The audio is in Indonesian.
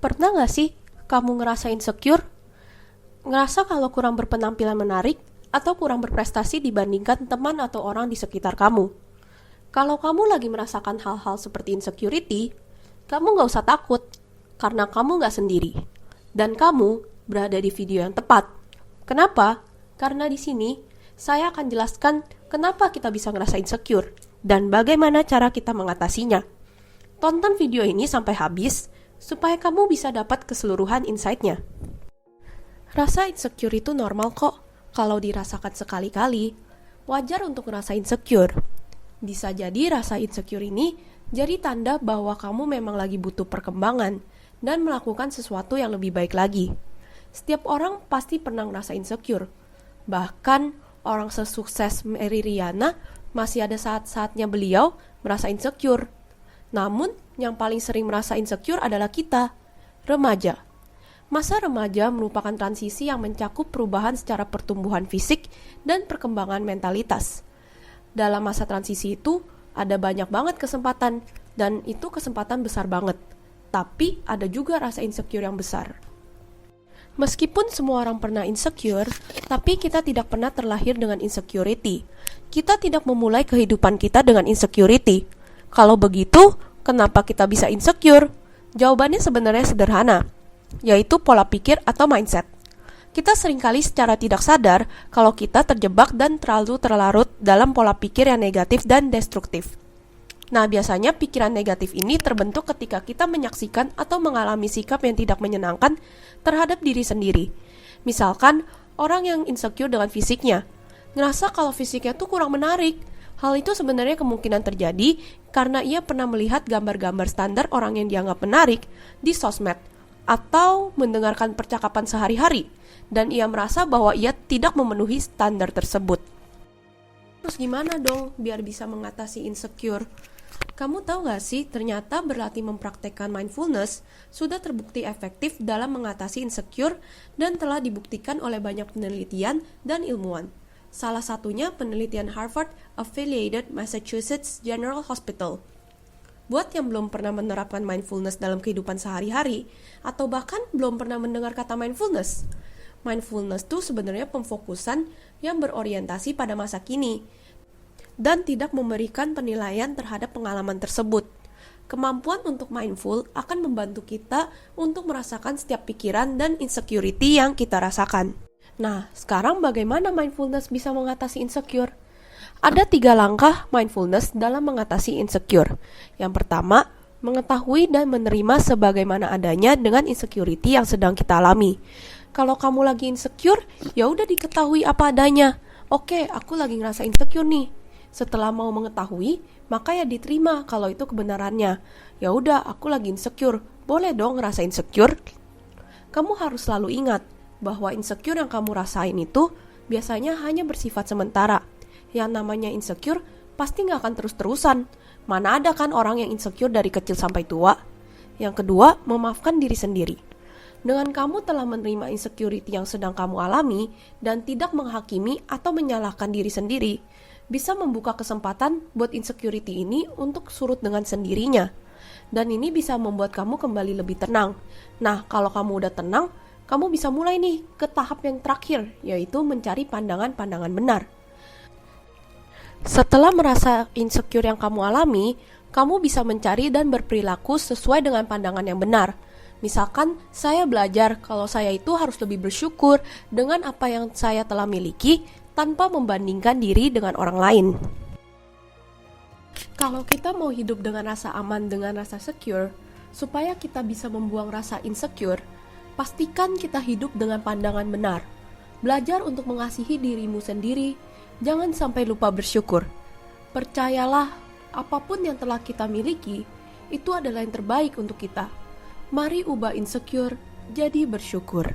Pernah gak sih kamu ngerasa insecure? Ngerasa kalau kurang berpenampilan menarik atau kurang berprestasi dibandingkan teman atau orang di sekitar kamu? Kalau kamu lagi merasakan hal-hal seperti insecurity, kamu gak usah takut, karena kamu gak sendiri. Dan kamu berada di video yang tepat. Kenapa? Karena di sini saya akan jelaskan kenapa kita bisa ngerasa insecure dan bagaimana cara kita mengatasinya. Tonton video ini sampai habis supaya kamu bisa dapat keseluruhan insight-nya. Rasa insecure itu normal kok. Kalau dirasakan sekali-kali, wajar untuk ngerasa insecure. Bisa jadi rasa insecure ini jadi tanda bahwa kamu memang lagi butuh perkembangan dan melakukan sesuatu yang lebih baik lagi. Setiap orang pasti pernah ngerasa insecure. Bahkan orang sesukses Mary Riana masih ada saat-saatnya beliau merasa insecure. Namun, yang paling sering merasa insecure adalah kita, remaja. Masa remaja merupakan transisi yang mencakup perubahan secara pertumbuhan fisik dan perkembangan mentalitas. Dalam masa transisi itu, ada banyak banget kesempatan, dan itu kesempatan besar banget. Tapi, ada juga rasa insecure yang besar. Meskipun semua orang pernah insecure, tapi kita tidak pernah terlahir dengan insecurity. Kita tidak memulai kehidupan kita dengan insecurity. Kalau begitu, kenapa kita bisa insecure? Jawabannya sebenarnya sederhana, yaitu pola pikir atau mindset. Kita seringkali secara tidak sadar kalau kita terjebak dan terlalu terlarut dalam pola pikir yang negatif dan destruktif. Nah, biasanya pikiran negatif ini terbentuk ketika kita menyaksikan atau mengalami sikap yang tidak menyenangkan terhadap diri sendiri. Misalkan, orang yang insecure dengan fisiknya, ngerasa kalau fisiknya tuh kurang menarik. Hal itu sebenarnya kemungkinan terjadi karena ia pernah melihat gambar-gambar standar orang yang dianggap menarik di sosmed atau mendengarkan percakapan sehari-hari, dan ia merasa bahwa ia tidak memenuhi standar tersebut. Terus gimana dong biar bisa mengatasi insecure? Kamu tahu gak sih, ternyata berlatih mempraktekkan mindfulness sudah terbukti efektif dalam mengatasi insecure dan telah dibuktikan oleh banyak penelitian dan ilmuwan. Salah satunya penelitian Harvard Affiliated Massachusetts General Hospital. Buat yang belum pernah menerapkan mindfulness dalam kehidupan sehari-hari, atau bahkan belum pernah mendengar kata mindfulness. Mindfulness itu sebenarnya pemfokusan yang berorientasi pada masa kini, dan tidak memberikan penilaian terhadap pengalaman tersebut. Kemampuan untuk mindful akan membantu kita untuk merasakan setiap pikiran dan insecurity yang kita rasakan. Nah, sekarang bagaimana mindfulness bisa mengatasi insecure? Ada 3 langkah mindfulness dalam mengatasi insecure. Yang pertama, mengetahui dan menerima sebagaimana adanya dengan insecurity yang sedang kita alami. Kalau kamu lagi insecure, ya udah diketahui apa adanya. Oke, aku lagi ngerasa insecure nih. Setelah mau mengetahui, maka ya diterima kalau itu kebenarannya. Ya udah, aku lagi insecure. Boleh dong ngerasa insecure. Kamu harus selalu ingat bahwa insecure yang kamu rasain itu biasanya hanya bersifat sementara. Yang namanya insecure pasti gak akan terus-terusan. Mana ada kan orang yang insecure dari kecil sampai tua. Yang kedua, memaafkan diri sendiri. Dengan kamu telah menerima insecurity yang sedang kamu alami dan tidak menghakimi atau menyalahkan diri sendiri, bisa membuka kesempatan buat insecurity ini untuk surut dengan sendirinya. Dan ini bisa membuat kamu kembali lebih tenang. Nah, kalau kamu udah tenang, kamu bisa mulai nih ke tahap yang terakhir, yaitu mencari pandangan-pandangan benar. Setelah merasa insecure yang kamu alami, kamu bisa mencari dan berperilaku sesuai dengan pandangan yang benar. Misalkan, saya belajar kalau saya itu harus lebih bersyukur dengan apa yang saya telah miliki tanpa membandingkan diri dengan orang lain. Kalau kita mau hidup dengan rasa aman dengan rasa secure, supaya kita bisa membuang rasa insecure, pastikan kita hidup dengan pandangan benar. Belajar untuk mengasihi dirimu sendiri. Jangan sampai lupa bersyukur. Percayalah, apapun yang telah kita miliki, itu adalah yang terbaik untuk kita. Mari ubah insecure jadi bersyukur.